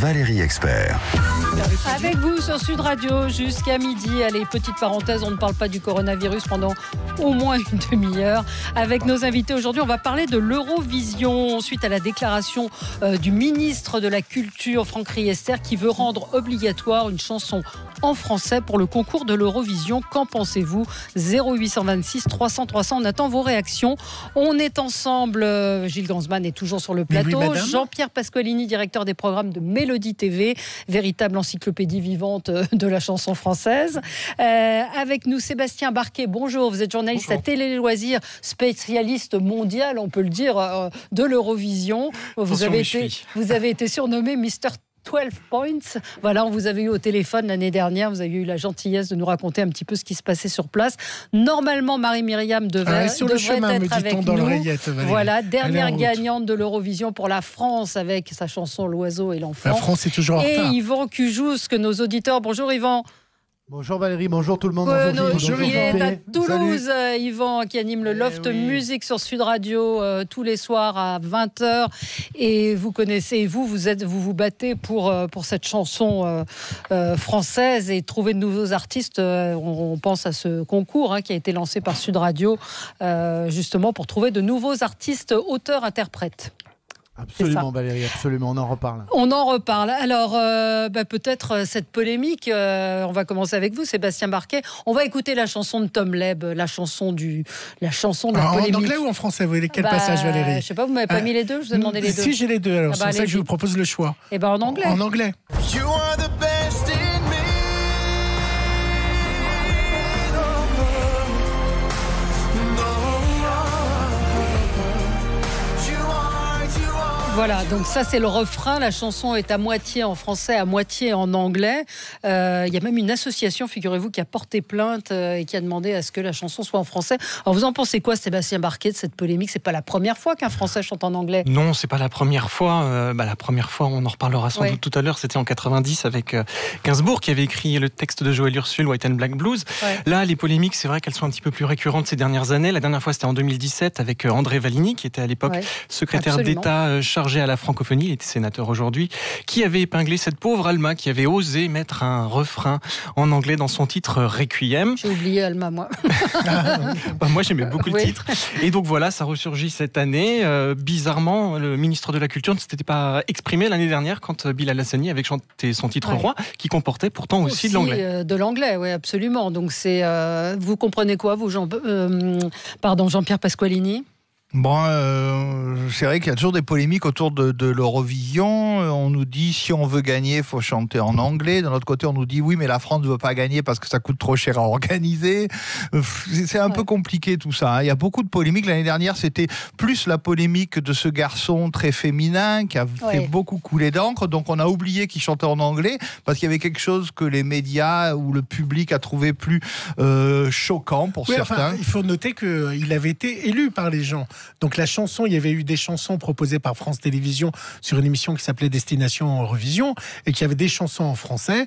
Valérie Expert. Avec vous sur Sud Radio jusqu'à midi. Allez, petite parenthèse, on ne parle pas du coronavirus pendant au moins une demi-heure. Avec nos invités aujourd'hui, on va parler de l'Eurovision suite à la déclaration du ministre de la Culture, Franck Riester, qui veut rendre obligatoire une chanson en français pour le concours de l'Eurovision. Qu'en pensez-vous ? 0826 300 300. On attend vos réactions. On est ensemble. Gilles Gansman est toujours sur le plateau. Oui, Jean-Pierre Pasqualini, directeur des programmes de Mélodie TV, véritable encyclopédie vivante de la chanson française. Avec nous, Sébastien Barquet. Bonjour, vous êtes journaliste à Télé Loisirs, spécialiste mondial, on peut le dire, de l'Eurovision. Vous avez été surnommé Mister 12 Points. Voilà, on vous avait eu au téléphone l'année dernière. Vous avez eu la gentillesse de nous raconter un petit peu ce qui se passait sur place. Normalement, Marie-Myriam devrait être avec nous. Voilà, dernière gagnante de l'Eurovision pour la France avec sa chanson L'Oiseau et l'Enfant. La France est toujours en retard. Et Yvan Cujous, que nos auditeurs... Bonjour Yvan. Bonjour Valérie, bonjour tout le monde. Bonjour, il est à Toulouse, Yvan, qui anime le Loft Music sur Sud Radio tous les soirs à 20h. Et vous connaissez, vous vous battez pour cette chanson française et trouver de nouveaux artistes. On pense à ce concours qui a été lancé par Sud Radio, justement pour trouver de nouveaux artistes, auteurs, interprètes. Absolument Valérie, absolument, on en reparle. On en reparle. Alors, peut-être cette polémique, on va commencer avec vous, Sébastien Barquet. On va écouter la chanson de Tom Leb, la chanson de la polémique. En anglais ou en français, vous voulez quel passage, Valérie? Je ne sais pas, vous m'avez pas mis les deux, je vous ai demandé les deux. Si, j'ai les deux, alors c'est pour ça que je vous propose le choix. Et en anglais. En anglais. You are the best in me. Voilà, donc ça c'est le refrain. La chanson est à moitié en français, à moitié en anglais. Il y a même une association, figurez-vous, qui a porté plainte et qui a demandé à ce que la chanson soit en français. Alors vous en pensez quoi, Sébastien Barquet, de cette polémique ? C'est pas la première fois qu'un Français chante en anglais. Non, c'est pas la première fois. La première fois, on en reparlera sans doute tout à l'heure, c'était en 90 avec Gainsbourg qui avait écrit le texte de Joël Ursule, White and Black Blues. Ouais. Là, les polémiques, c'est vrai qu'elles sont un petit peu plus récurrentes ces dernières années. La dernière fois, c'était en 2017 avec André Valigny, qui était à l'époque secrétaire d'État chargé à la francophonie, il était sénateur aujourd'hui, qui avait épinglé cette pauvre Alma qui avait osé mettre un refrain en anglais dans son titre Requiem. J'ai oublié Alma, moi. Moi, j'aimais beaucoup le titre. Et donc voilà, ça ressurgit cette année. Bizarrement, le ministre de la Culture ne s'était pas exprimé l'année dernière quand Bilal Hassani avait chanté son titre Roi, qui comportait pourtant aussi de l'anglais. De l'anglais, oui, absolument. Donc c'est, vous comprenez quoi, vous, Jean-Pierre Pasqualini ? Bon, c'est vrai qu'il y a toujours des polémiques autour de l'Eurovision. On nous dit si on veut gagner, il faut chanter en anglais. D'un autre côté, on nous dit oui, mais la France ne veut pas gagner parce que ça coûte trop cher à organiser. C'est un peu compliqué tout ça. Il y a beaucoup de polémiques. L'année dernière, c'était plus la polémique de ce garçon très féminin qui a fait beaucoup couler d'encre. Donc on a oublié qu'il chantait en anglais parce qu'il y avait quelque chose que les médias ou le public a trouvé plus choquant pour certains. Enfin, il faut noter qu'il avait été élu par les gens. Donc la chanson, il y avait eu des chansons proposées par France Télévisions sur une émission qui s'appelait Destination Eurovision et qui avait des chansons en français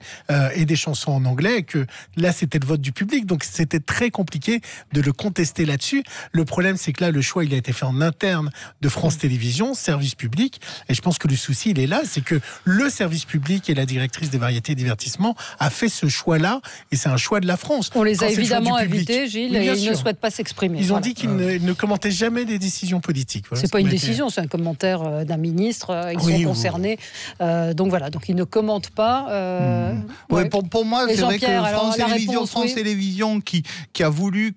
et des chansons en anglais, et que là c'était le vote du public, donc c'était très compliqué de le contester là-dessus. Le problème, c'est que là le choix il a été fait en interne de France Télévisions, service public, et je pense que le souci il est là, c'est que le service public et la directrice des variétés et divertissements a fait ce choix-là, et c'est un choix de la France. On les a évidemment invités, Gilles, et ils ne souhaitent pas s'exprimer. Ils ont dit qu'ils ne commentaient jamais des décisions politiques. Voilà, c'est pas une décision, c'est un commentaire d'un ministre. Ils sont concernés. Donc voilà, donc ils ne commentent pas. Pour moi, c'est vrai que France Télévisions qui a voulu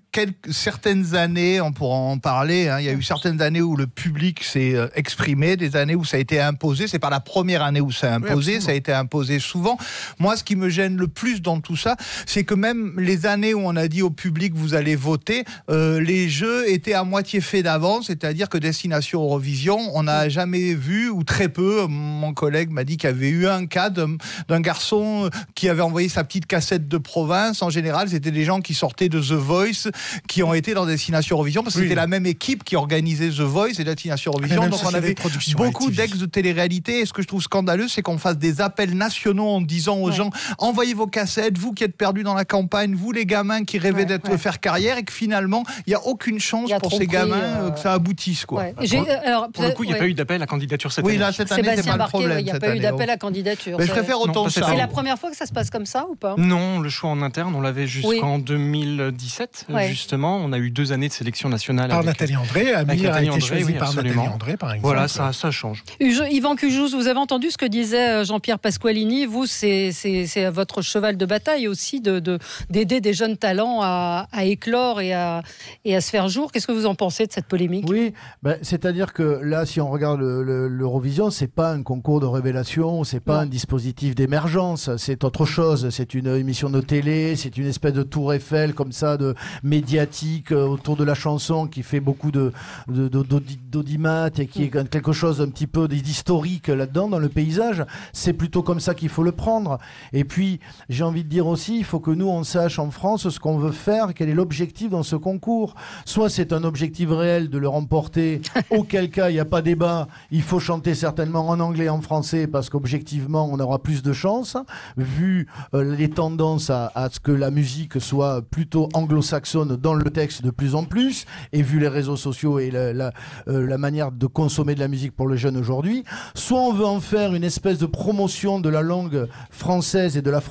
certaines années, on pourra en parler, il y a eu certaines années où le public s'est exprimé, des années où ça a été imposé. C'est pas la première année où ça a imposé, ça a été imposé souvent. Moi, ce qui me gêne le plus dans tout ça, c'est que même les années où on a dit au public vous allez voter, les jeux étaient à moitié faits d'avance, c'est-à-dire que Destination Eurovision, on n'a jamais vu, ou très peu, mon collègue m'a dit qu'il y avait eu un cas d'un garçon qui avait envoyé sa petite cassette de province. En général, c'était des gens qui sortaient de The Voice, qui ont été dans Destination Eurovision, parce que c'était la même équipe qui organisait The Voice et Destination Eurovision, donc on avait beaucoup d'ex de télé-réalité. Et ce que je trouve scandaleux, c'est qu'on fasse des appels nationaux en disant aux gens, envoyez vos cassettes, vous qui êtes perdus dans la campagne, vous les gamins qui rêvaient faire carrière, et que finalement, il n'y a aucune chance pour ces gamins que ça aboutisse, quoi. Ouais. Pour le coup, il n'y a pas eu d'appel à candidature cette année. Oui, là, cette année, c'est pas le problème. Il n'y a pas eu d'appel à candidature. Mais je préfère autant ça. C'est la première fois que ça se passe comme ça ou pas? Non, le choix en interne, on l'avait jusqu'en 2017, justement. On a eu 2 années de sélection nationale. Par Nathalie André, Amir a été choisi par Nathalie André, par exemple. Voilà, ça change. Yvan Cujous, vous avez entendu ce que disait Jean-Pierre Pasqualini. Vous, c'est votre cheval de bataille aussi d'aider des jeunes talents à éclore et à se faire jour. Qu'est-ce que vous en pensez de cette polémique? Oui, c'est-à-dire que là, si on regarde l'Eurovision, c'est pas un concours de révélation, c'est pas un dispositif d'émergence, c'est autre chose. C'est une émission de télé, c'est une espèce de tour Eiffel comme ça, de médiatique autour de la chanson qui fait beaucoup d'audimat et qui est quelque chose un petit peu d'historique là-dedans dans le paysage. C'est plutôt comme ça qu'il faut le prendre. Et puis, j'ai envie de dire aussi, il faut que nous, on sache en France ce qu'on veut faire, quel est l'objectif dans ce concours. Soit c'est un objectif réel de le remporter, auquel cas il n'y a pas débat, il faut chanter certainement en anglais et en français parce qu'objectivement on aura plus de chance, vu les tendances à ce que la musique soit plutôt anglo-saxonne dans le texte de plus en plus, et vu les réseaux sociaux et la manière de consommer de la musique pour les jeunes aujourd'hui. Soit on veut en faire une espèce de promotion de la langue française et de la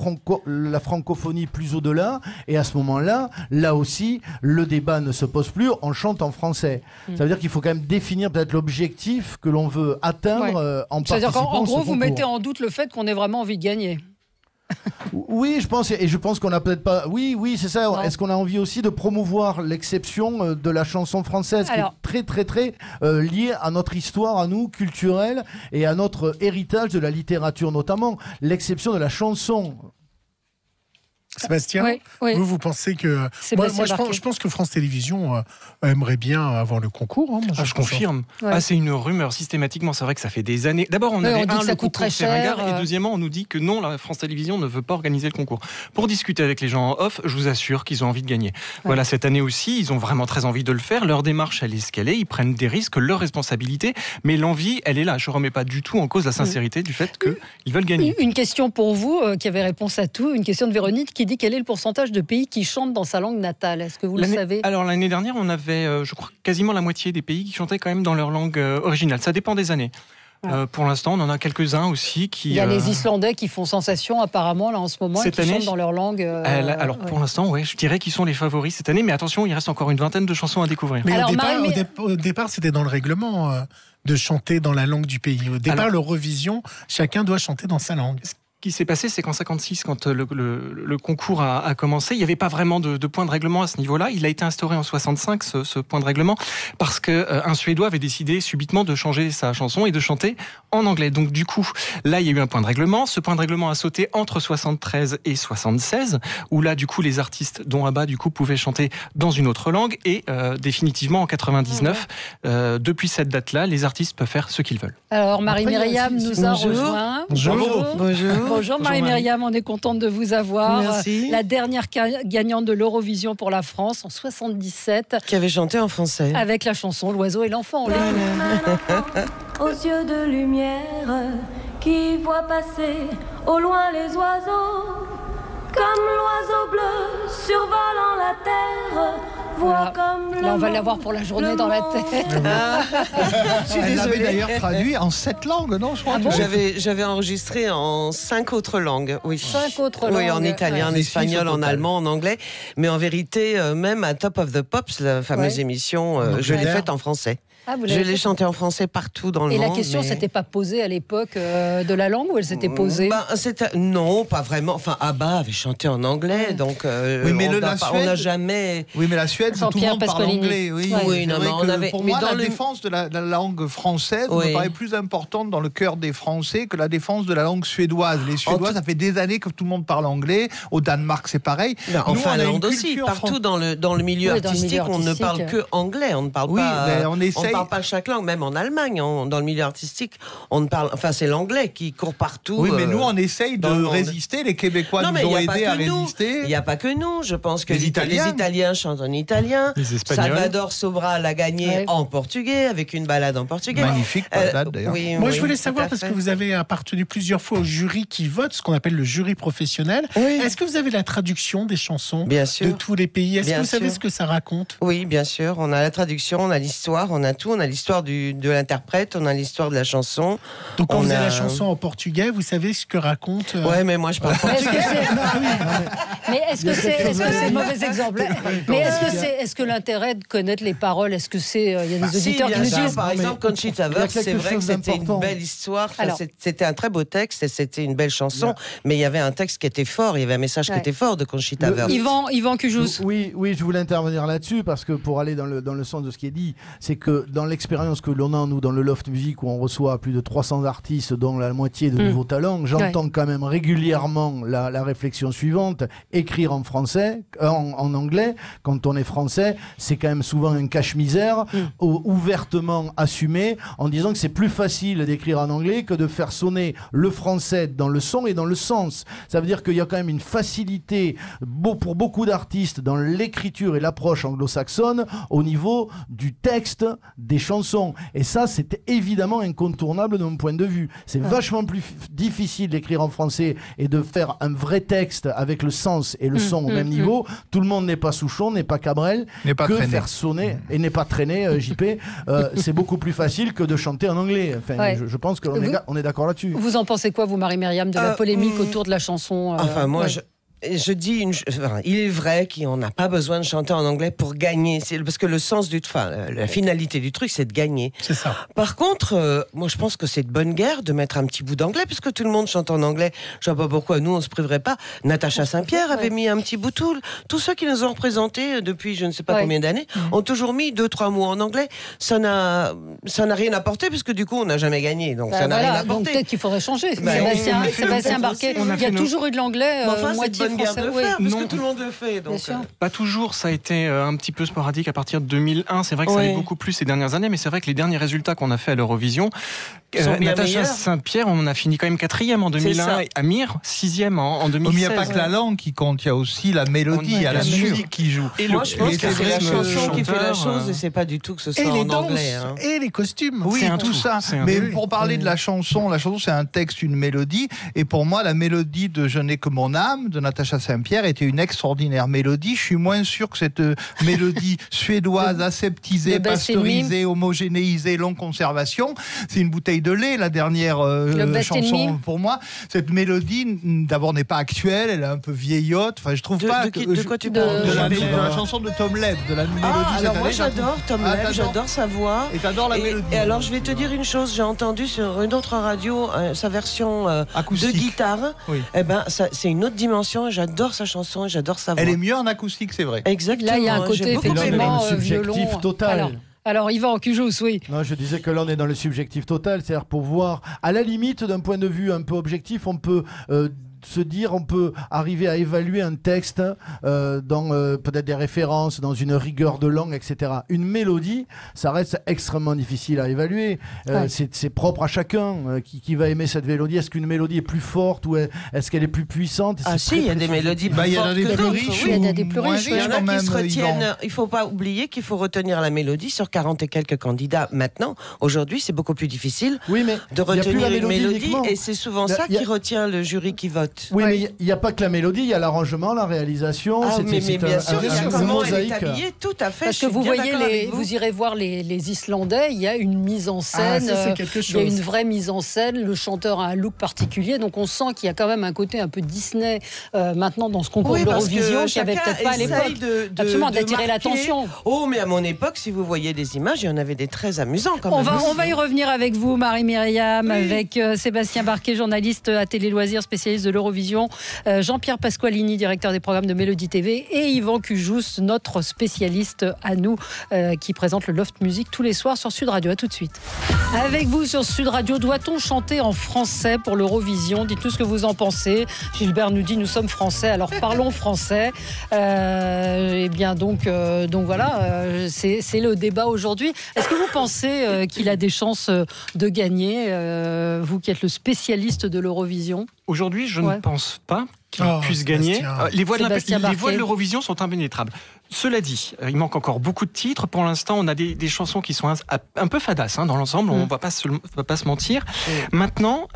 francophonie plus au-delà, et à ce moment-là, là aussi, le débat ne se pose plus, on chante en français. Ça veut dire qu'il faut quand même définir peut-être l'objectif que l'on veut atteindre en participant. C'est-à-dire qu'en gros, vous mettez en doute le fait qu'on ait vraiment envie de gagner. Oui, je pense qu'on a peut-être pas. Oui, c'est ça. Est-ce qu'on a envie aussi de promouvoir l'exception de la chanson française, qui est très, très, très liée à notre histoire, à nous, culturelle, et à notre héritage de la littérature, notamment l'exception de la chanson. Sébastien, vous pensez que... Moi, je pense que France Télévisions aimerait bien avoir le concours. Hein, je confirme. C'est une rumeur systématiquement. C'est vrai que ça fait des années. D'abord, on avait dit que ça coûte très cher. Et deuxièmement, on nous dit que non, la France Télévisions ne veut pas organiser le concours. Pour discuter avec les gens en off, je vous assure qu'ils ont envie de gagner. Voilà, cette année aussi, ils ont vraiment très envie de le faire. Leur démarche, elle est ce qu'elle est. Ils prennent des risques, leur responsabilité. Mais l'envie, elle est là. Je ne remets pas du tout en cause la sincérité du fait qu'ils veulent gagner. Une question pour vous, qui avait réponse à tout. Une question de Véronique qui dit quel est le pourcentage de pays qui chantent dans sa langue natale? Est-ce que vous le savez? Alors l'année dernière, on avait, je crois, quasiment la moitié des pays qui chantaient quand même dans leur langue originale. Ça dépend des années. Pour l'instant, on en a quelques-uns aussi qui... Il y a les Islandais qui font sensation apparemment là en ce moment, et qui chantent dans leur langue. Alors pour l'instant, je dirais qu'ils sont les favoris cette année, mais attention, il reste encore une vingtaine de chansons à découvrir. Mais au départ, c'était dans le règlement de chanter dans la langue du pays. Au départ, l'Eurovision, chacun doit chanter dans sa langue. Ce qui s'est passé, c'est qu'en 56, quand le concours a commencé, il n'y avait pas vraiment de point de règlement à ce niveau-là. Il a été instauré en 65, ce point de règlement, parce qu'un Suédois avait décidé subitement de changer sa chanson et de chanter en anglais. Donc du coup, là, il y a eu un point de règlement. Ce point de règlement a sauté entre 73 et 76, où là, du coup, les artistes, dont ABBA, du coup, pouvaient chanter dans une autre langue. Et définitivement, en 99, depuis cette date-là, les artistes peuvent faire ce qu'ils veulent. Alors, Marie-Myriam nous a rejoint. Bonjour Marie-Myriam, on est contente de vous avoir. Merci. La dernière gagnante de l'Eurovision pour la France en 77. Qui avait chanté en français. Avec la chanson L'oiseau et l'enfant. Aux yeux de lumière qui voit passer au loin les oiseaux, comme l'oiseau bleu survolant la terre. Voilà. Là, on va l'avoir pour la journée dans la tête. Elle l'avait d'ailleurs traduit en 7 langues, non, je crois. J'avais enregistré en 5 autres langues, oui. 5 autres langues. Oui, en italien, en espagnol, en allemand, en anglais. Mais en vérité, même à Top of the Pops, la fameuse émission, je l'ai faite en français. Je l'ai chanté en français partout dans le monde. Et la question s'était pas posée à l'époque de la langue, ou elle s'était posée? Non, pas vraiment. Enfin, ABBA avait chanté en anglais, donc on n'a jamais... Oui, mais la Suède, tout le monde parle anglais. Pour moi, la défense de la langue française me paraît plus importante dans le cœur des Français que la défense de la langue suédoise. Les Suédois, ça fait des années que tout le monde parle anglais. Au Danemark, c'est pareil. En Finlande aussi. Partout dans le milieu artistique, on ne parle que anglais. On ne parle pas... on essaye parle pas chaque langue, même en Allemagne, dans le milieu artistique, on ne parle. Enfin, c'est l'anglais qui court partout. Oui, mais nous, on essaye de résister. Les Québécois nous ont aidés à résister. Il n'y a pas que nous. Je pense que les Italiens chantent en italien. Les Espagnols. Salvador Sobral l'a gagné en portugais, avec une balade en portugais. Magnifique balade, d'ailleurs. Moi, je voulais savoir, parce que vous avez appartenu plusieurs fois au jury qui vote, ce qu'on appelle le jury professionnel. Oui. Est-ce que vous avez la traduction des chansons de tous les pays? Est-ce que vous savez ce que ça raconte? Oui, bien sûr. On a la traduction, on a l'histoire, on a tout. On a l'histoire de l'interprète, on a l'histoire de la chanson. Donc, quand vous avez la chanson en portugais, vous savez ce que raconte... Ouais, mais moi, je parle portugais. Mais est-ce que c'est mauvais exemple? Mais est-ce que l'intérêt de connaître les paroles, est-ce que c'est... Il y a des auditeurs qui nous disent... Par exemple, Conchita Wurst, c'est vrai que c'était une belle histoire. C'était un très beau texte et c'était une belle chanson. Mais il y avait un texte qui était fort, il y avait un message qui était fort de Conchita Wurst. Yvan Cujous. Oui, je voulais intervenir là-dessus parce que pour aller dans le sens de ce qui est dit, c'est que dans l'expérience que l'on a, nous, dans le Loft Music, où on reçoit plus de 300 artistes, dont la moitié de nouveaux talents, j'entends quand même régulièrement la réflexion suivante: écrire en français, en anglais, quand on est français, c'est quand même souvent un cache-misère, ouvertement assumé, en disant que c'est plus facile d'écrire en anglais que de faire sonner le français dans le son et dans le sens. Ça veut dire qu'il y a quand même une facilité pour beaucoup d'artistes dans l'écriture et l'approche anglo-saxonne au niveau du texte des chansons. Et ça, c'est évidemment incontournable de mon point de vue. C'est vachement plus difficile d'écrire en français et de faire un vrai texte avec le sens et le son au même niveau. Tout le monde n'est pas Souchon, n'est pas Cabrel, faire sonner et n'est pas traîné, JP. C'est beaucoup plus facile que de chanter en anglais. Enfin, je pense qu'on est d'accord là-dessus. Vous en pensez quoi, vous, Marie-Myriam, de la polémique autour de la chanson Enfin, moi, je dis, il est vrai qu'on n'a pas besoin de chanter en anglais pour gagner, parce que le sens la finalité du truc, c'est de gagner. C'est ça. Par contre, moi, je pense que c'est de bonne guerre de mettre un petit bout d'anglais, puisque tout le monde chante en anglais. Je vois pas pourquoi nous on se priverait pas. Natacha Saint-Pierre avait mis un petit bout. Tous ceux qui nous ont représentés depuis je ne sais pas combien d'années ont toujours mis 2-3 mots en anglais. Ça n'a rien apporté, puisque du coup on n'a jamais gagné. Donc ça n'a rien apporté. Donc peut-être qu'il faudrait changer. Sébastien Barquet, il y a toujours eu de l'anglais. Bonne guerre de le faire, parce que tout le monde le fait. Donc, pas toujours, ça a été un petit peu sporadique à partir de 2001. C'est vrai que ça allait beaucoup plus ces dernières années, mais c'est vrai que les derniers résultats qu'on a fait à l'Eurovision, Natacha Saint-Pierre, on a fini quand même 4e en 2001, et Amir 6e en 2016. Il n'y a pas que la langue qui compte, il y a aussi la mélodie, il y a la musique qui joue. Et moi, je pense que c'est la chanson qui fait la chose, et c'est pas du tout que ce soit en anglais. Et les costumes. Oui, tout ça. Mais pour parler de la chanson c'est un texte, une mélodie, et pour moi, la mélodie de Je n'ai que mon âme, de Natacha Saint-Pierre, était une extraordinaire mélodie. Je suis moins sûr que cette mélodie suédoise, aseptisée, pasteurisée, homogénéisée, longue conservation, c'est une bouteille de lait, la dernière chanson pour moi. Cette mélodie, d'abord, n'est pas actuelle, elle est un peu vieillotte. Enfin, je trouve pas que... De quoi tu parles? De la chanson de Tom Leb, de la mélodie cette année. Moi, j'adore Tom Leb, j'adore sa voix. Et t'adores la mélodie. Et alors, je vais te dire une chose, j'ai entendu sur une autre radio sa version de guitare. Oui. Eh ben, c'est une autre dimension. J'adore sa chanson, j'adore sa voix. Elle est mieux en acoustique, c'est vrai. Exactement. Là, il y a un côté effectivement subjectif total. Alors, Yvan Cujous, oui. Non, je disais que là, on est dans le subjectif total, c'est-à-dire pour voir, à la limite, d'un point de vue un peu objectif, on peut se dire, on peut arriver à évaluer un texte dans peut-être des références, dans une rigueur de langue, etc. Une mélodie, ça reste extrêmement difficile à évaluer. C'est propre à chacun qui va aimer cette mélodie. Est-ce qu'une mélodie est plus forte ou est-ce qu'elle est plus puissante? Il y a des mélodies plus fortes que d'autres. Il y a des plus riches. Il y en a qui se retiennent. Il ne faut pas oublier qu'il faut retenir la mélodie sur 40 et quelques candidats. Maintenant, aujourd'hui, c'est beaucoup plus difficile de retenir une mélodie. Et c'est souvent ça qui retient le jury qui vote. Oui, mais il n'y a pas que la mélodie, il y a l'arrangement, la réalisation. Mais bien sûr, il y a comment elle est habillée, tout à fait. Parce que vous voyez, vous irez voir les Islandais, il y a une mise en scène, il y a une vraie mise en scène, le chanteur a un look particulier, donc on sent qu'il y a quand même un côté un peu Disney maintenant dans ce concours d'Eurovision, qui avait peut-être pas à l'époque. Absolument, d'attirer l'attention. Oh, mais à mon époque, si vous voyez des images, il y en avait des très amusants quand même. On va y revenir avec vous, Marie-Myriam, avec Sébastien Barquet, journaliste à Télé Loisirs, spécialiste de l'Eurovision, Jean-Pierre Pasqualini, directeur des programmes de Mélodie TV, et Yvan Cujous, notre spécialiste à nous, qui présente le Loft Music tous les soirs sur Sud Radio. À tout de suite. Avec vous sur Sud Radio, doit-on chanter en français pour l'Eurovision? Dites-nous ce que vous en pensez. Gilbert nous dit nous sommes français, alors parlons français. Eh bien donc voilà, c'est le débat aujourd'hui. Est-ce que vous pensez qu'il a des chances de gagner, vous qui êtes le spécialiste de l'Eurovision? Aujourd'hui, je ne pense pas qu'il puisse gagner. Les voix de l'Eurovision sont impénétrables. Cela dit, il manque encore beaucoup de titres. Pour l'instant, on a des chansons qui sont un peu fadasses dans l'ensemble. On ne va pas se mentir. Maintenant,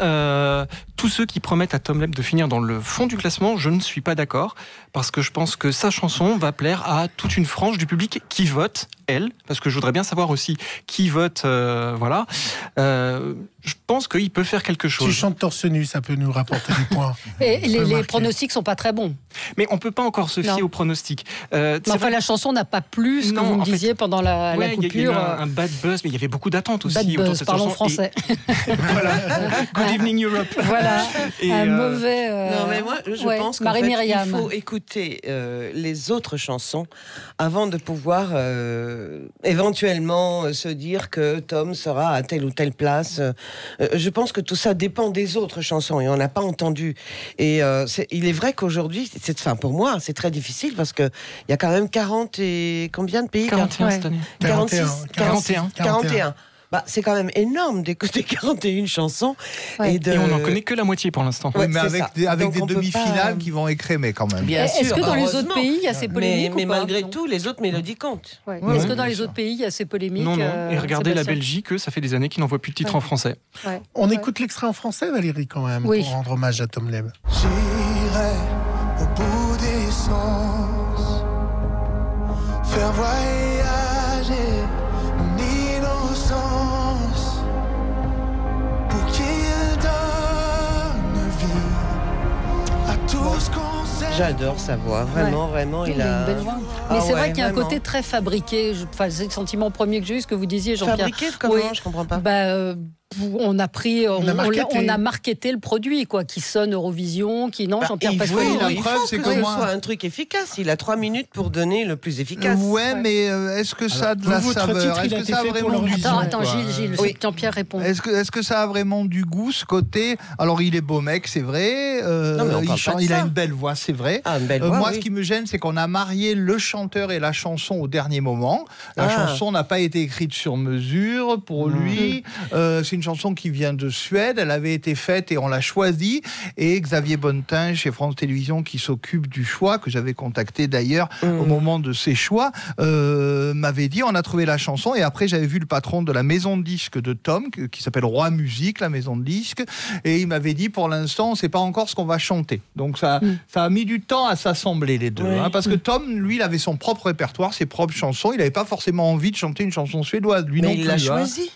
tous ceux qui promettent à Tom Leb de finir dans le fond du classement, je ne suis pas d'accord. Parce que je pense que sa chanson va plaire à toute une frange du public qui vote, elle. Parce que je voudrais bien savoir aussi qui vote. Voilà. Je pense qu'il peut faire quelque chose. Si chante torse nu, ça peut nous rapporter des points. Et les pronostics sont pas très bons. Mais on peut pas encore se fier aux pronostics. Enfin, la chanson n'a pas plu, ce que vous me disiez pendant la coupure. Il y a eu un bad buzz, mais il y avait beaucoup d'attentes aussi. Bad autour de buzz, cette parlons chanson. français. Voilà. Good evening Europe. Voilà. Un mauvais. Non, mais moi, je pense qu'en fait, il faut écouter les autres chansons avant de pouvoir éventuellement se dire que Tom sera à telle ou telle place. Je pense que tout ça dépend des autres chansons et on n'a pas entendu. Et il est vrai qu'aujourd'hui, pour moi, c'est très difficile parce qu'il y a quand même 40 et combien de pays? 41 cette année. 41. Bah, c'est quand même énorme d'écouter 41 chansons. Et on n'en connaît que la moitié pour l'instant. Oui, mais avec des demi-finales qui vont écrémer quand même. Bien sûr, est-ce que dans les autres pays, il y a ces polémiques mais malgré tout, les autres mélodies comptent. Est-ce que dans les autres pays, il y a ces polémiques? Non. Et regardez la Belgique, ça fait des années qu'ils n'envoient plus de titres en français. On écoute l'extrait en français, Valérie, quand même, pour rendre hommage à Tom Leb. J'irai au bout des sens, faire voyager mon innocence, pour qu'il donne vie à tout ce qu'on sait. J'adore sa voix, vraiment, il a une belle voix. Mais c'est vrai qu'il y a un côté très fabriqué. C'est le sentiment premier que j'ai eu, ce que vous disiez, Jean-Pierre. Fabriqué comment? Je comprends pas. On a marketé le produit, qui sonne Eurovision, qui non, Jean-Pierre Pasqualini. Il faut que ce soit un truc efficace. Il a 3 minutes pour donner le plus efficace. Mais est-ce que ça a de la saveur? Est-ce que ça a vraiment du goût? Attends, Gilles, Jean-Pierre répond. Est-ce que ça a vraiment du goût, ce côté? Alors, il est beau mec, c'est vrai. Il a une belle voix, c'est vrai. Moi, ce qui me gêne, c'est qu'on a marié le chanteur et la chanson au dernier moment. La chanson n'a pas été écrite sur mesure pour lui. C'est une chanson qui vient de Suède, elle avait été faite et on l'a choisie, et Xavier Bonnetin chez France Télévisions, qui s'occupe du choix, que j'avais contacté d'ailleurs au moment de ses choix, m'avait dit on a trouvé la chanson. Et après j'avais vu le patron de la maison de disques de Tom, qui s'appelle Roi Musique, la maison de disques, et il m'avait dit pour l'instant on ne sait pas encore ce qu'on va chanter. Donc ça a mis du temps à s'assembler les deux, parce que Tom, lui, il avait son propre répertoire, ses propres chansons, il n'avait pas forcément envie de chanter une chanson suédoise, lui. Mais il l'a choisi.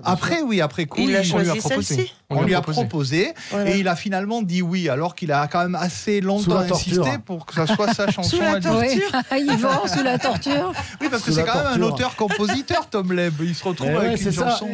Après coup, il a choisi celle-ci. On lui a proposé et il a finalement dit oui, alors qu'il a quand même assez longtemps insisté pour que ça soit sa chanson. Sous la torture. Yvan, sous la torture. Oui, parce que c'est quand même un auteur-compositeur, Tom Leb. Il se retrouve avec une chanson.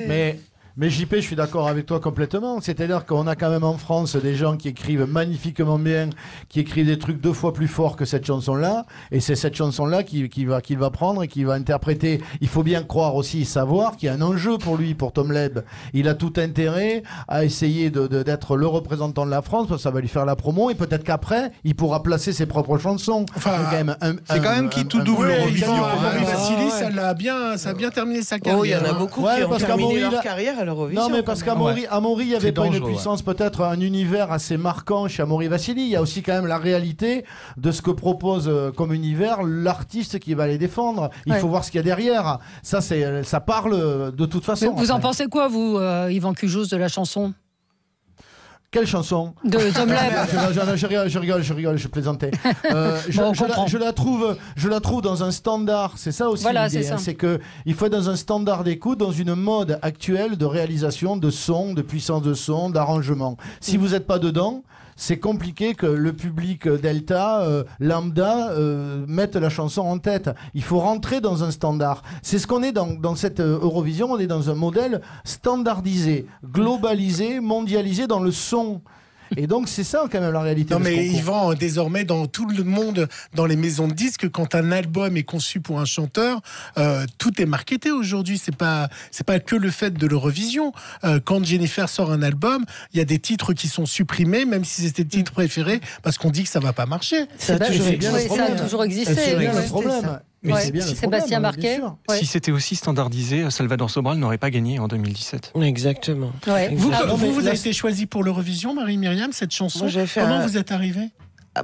Mais JP, je suis d'accord avec toi complètement. C'est-à-dire qu'on a quand même en France des gens qui écrivent magnifiquement bien, qui écrivent des trucs 2 fois plus forts que cette chanson-là. Et c'est cette chanson-là qu'il va prendre et qu'il va interpréter. Il faut bien croire aussi, savoir qu'il y a un enjeu pour lui, pour Tom Leb. Il a tout intérêt à essayer d'être le représentant de la France, parce que ça va lui faire la promo. Et peut-être qu'après, il pourra placer ses propres chansons. C'est quand même qui tout double l'Eurovision. Amaury Vassili, ça a bien terminé sa carrière. Il y en a beaucoup qui ont terminé leur carrière. Non, mais parce qu'Amaury, il n'y avait pas une puissance, peut-être un univers assez marquant chez Amaury Vassili. Il y a aussi quand même la réalité de ce que propose comme univers l'artiste qui va les défendre. Il faut voir ce qu'il y a derrière. Ça parle de toute façon. Mais vous en pensez quoi, vous, Yvan Cujous, de la chanson? Quelle chanson? De Tom Leb. Je rigole, je plaisantais. Je la trouve dans un standard. C'est ça aussi l'idée. C'est qu'il faut être dans un standard d'écoute, dans une mode actuelle de réalisation, de son, de puissance de son, d'arrangement. Si vous n'êtes pas dedans, c'est compliqué que le public Delta, lambda, mette la chanson en tête. Il faut rentrer dans un standard. C'est ce qu'on est dans cette Eurovision. On est dans un modèle standardisé, globalisé, mondialisé dans le son. Et donc c'est ça quand même la réalité. Non mais ils vendent désormais dans tout le monde, dans les maisons de disques, quand un album est conçu pour un chanteur, tout est marketé aujourd'hui. C'est pas que le fait de l'Eurovision. Quand Jennifer sort un album, il y a des titres qui sont supprimés, même si c'était le titre préféré, parce qu'on dit que ça va pas marcher. Ça a toujours existé. C'est bien le problème. Mais ouais, Sébastien Marquet. Ouais. Si c'était aussi standardisé, Salvador Sobral n'aurait pas gagné en 2017. Exactement. Ouais. Vous avez été choisie pour l'Eurovision, Marie-Myriam, cette chanson. Comment vous êtes arrivée ?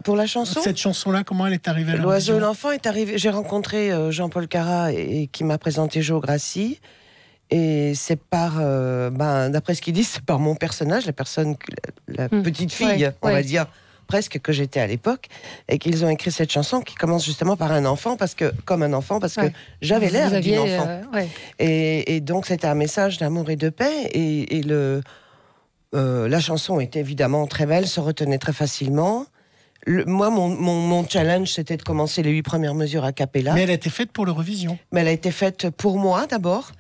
Pour la chanson ? Cette chanson-là, comment elle est arrivée à l'Eurovision ? L'Oiseau et l'Enfant est arrivé. J'ai rencontré Jean-Paul Carat et qui m'a présenté Jo Grassi. Et c'est par, d'après ce qu'ils disent, c'est par mon personnage, la petite fille, on va dire, presque que j'étais à l'époque, et qu'ils ont écrit cette chanson qui commence justement par un enfant, parce que j'avais l'air d'une enfant. Et donc c'était un message d'amour et de paix, et la chanson était évidemment très belle, se retenait très facilement. Moi, mon challenge, c'était de commencer les 8 premières mesures a cappella. Mais elle a été faite pour l'Eurovision. Mais elle a été faite pour moi d'abord.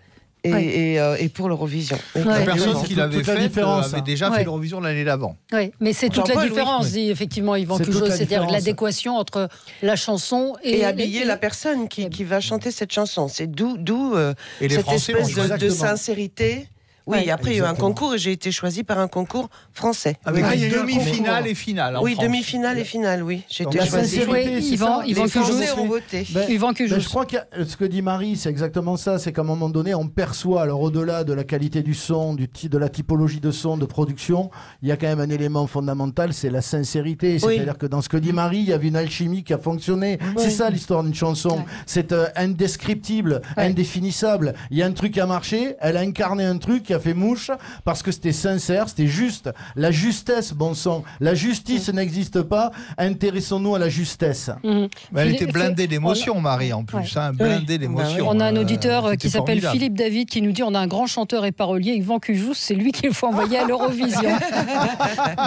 Et pour l'Eurovision. La personne qui l'avait fait avait déjà fait l'Eurovision l'année d'avant. Oui, mais c'est toute la différence, dit effectivement Yvan Cugeot, c'est-à-dire l'adéquation entre la chanson et habiller la personne qui va chanter cette chanson. C'est d'où cette espèce de sincérité. Oui, après il y a eu un concours et j'ai été choisie par un concours français. Avec demi-finale et finale. Oui, demi-finale et finale, oui. J'ai été choisie. Yvan Cugeot. Je crois que ce que dit Marie, c'est exactement ça. C'est qu'à un moment donné, on perçoit, alors au-delà de la qualité du son, de la typologie de son, de production, il y a quand même un élément fondamental, c'est la sincérité. C'est-à-dire que dans ce que dit Marie, il y avait une alchimie qui a fonctionné. Oui. C'est ça l'histoire d'une chanson. C'est indescriptible, indéfinissable. Il y a un truc qui a marché, elle a incarné un truc qui a fait mouche parce que c'était sincère, c'était juste. La justesse, bon sang, la justice n'existe pas. Intéressons-nous à la justesse. Elle était blindée d'émotions, Marie, en plus, blindée d'émotions. On a un auditeur qui s'appelle Philippe David qui nous dit on a un grand chanteur et parolier, Yvan Cugeot, c'est lui qu'il faut envoyer à l'Eurovision.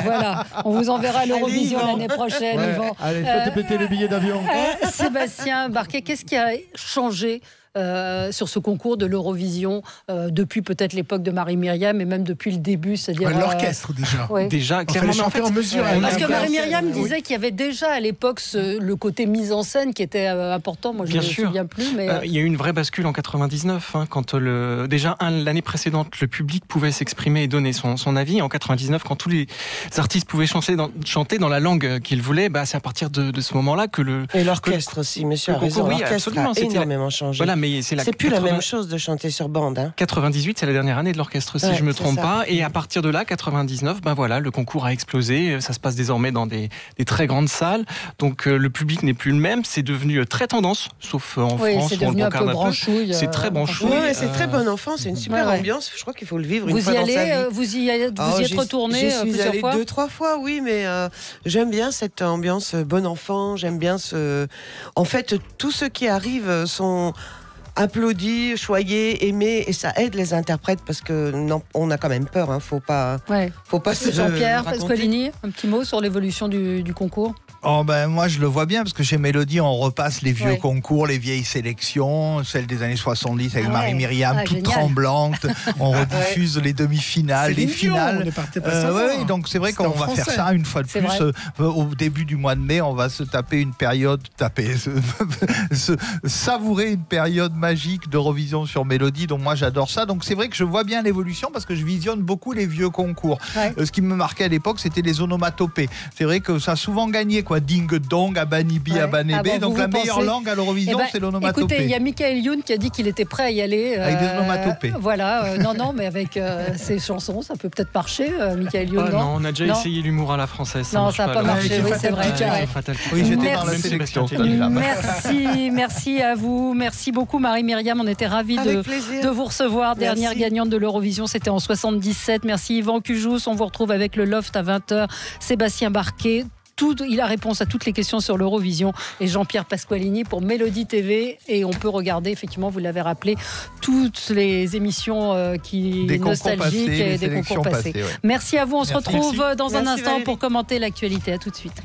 Voilà, on vous enverra à l'Eurovision l'année prochaine, Yvan. Allez, faites péter les billets d'avion. Sébastien Marquet, qu'est-ce qui a changé sur ce concours de l'Eurovision depuis peut-être l'époque de Marie-Myriam et même depuis le début, c'est-à-dire l'orchestre déjà. Déjà, clairement, en mesure. Parce que Marie-Myriam disait qu'il y avait déjà à l'époque le côté mise en scène qui était important. Moi, je ne me souviens plus. Mais il y a eu une vraie bascule en 99, quand l'année précédente, le public pouvait s'exprimer et donner son avis. En 99, quand tous les artistes pouvaient chanter dans la langue qu'ils voulaient, c'est à partir de ce moment-là que et l'orchestre aussi, monsieur. L'orchestre a énormément changé. Voilà, mais c'est plus la même chose de chanter sur bande. 98, c'est la dernière année de l'orchestre, si je me trompe pas. Et à partir de là, 99, le concours a explosé. Ça se passe désormais dans des très grandes salles. Donc le public n'est plus le même. C'est devenu très tendance, sauf en France. C'est devenu un peu branchouille. C'est très branchouille. Oui, c'est très bon enfant. C'est une super ambiance. Je crois qu'il faut le vivre une fois dans sa vie. Vous y êtes retourné plusieurs fois ? 2-3 fois, oui, mais j'aime bien cette ambiance bon enfant. J'aime bien En fait, tous ceux qui arrivent sont applaudis, choyés, aimés, et ça aide les interprètes parce que on a quand même peur, faut pas se Jean-Pierre Pasqualini, un petit mot sur l'évolution du concours. Moi je le vois bien parce que chez Mélodie on repasse les vieux concours, les vieilles sélections, celles des années 70 avec Marie-Myriam toute tremblante, on rediffuse les demi-finales, les finales. Donc c'est vrai qu'on va faire ça une fois de plus au début du mois de mai, on va se taper une période, savourer une période magique d'Eurovision sur Mélodie, donc moi j'adore ça. Donc c'est vrai que je vois bien l'évolution parce que je visionne beaucoup les vieux concours. Ce qui me marquait à l'époque c'était les onomatopées. C'est vrai que ça a souvent gagné ding dong, abanibi, abanébé. Donc la meilleure langue à l'Eurovision, c'est l'onomatopée. Écoutez, il y a Michael Youn qui a dit qu'il était prêt à y aller. Avec des onomatopées. Non, mais avec ses chansons, ça peut peut-être marcher, Michael Youn. Non, on a déjà essayé l'humour à la française. Ça n'a pas marché, c'est vrai. Oui, j'étais dans la sélection. Merci à vous. Merci beaucoup, Marie-Myriam. On était ravis de vous recevoir. Dernière gagnante de l'Eurovision, c'était en 77. Merci Yvan Cugeot. On vous retrouve avec le Loft à 20h. Sébastien Marquet. Il a réponse à toutes les questions sur l'Eurovision et Jean-Pierre Pasqualini pour Mélodie TV, et on peut regarder, effectivement, vous l'avez rappelé, toutes les émissions nostalgiques et des concours passés. Merci à vous, on se retrouve dans un instant pour commenter l'actualité. À tout de suite.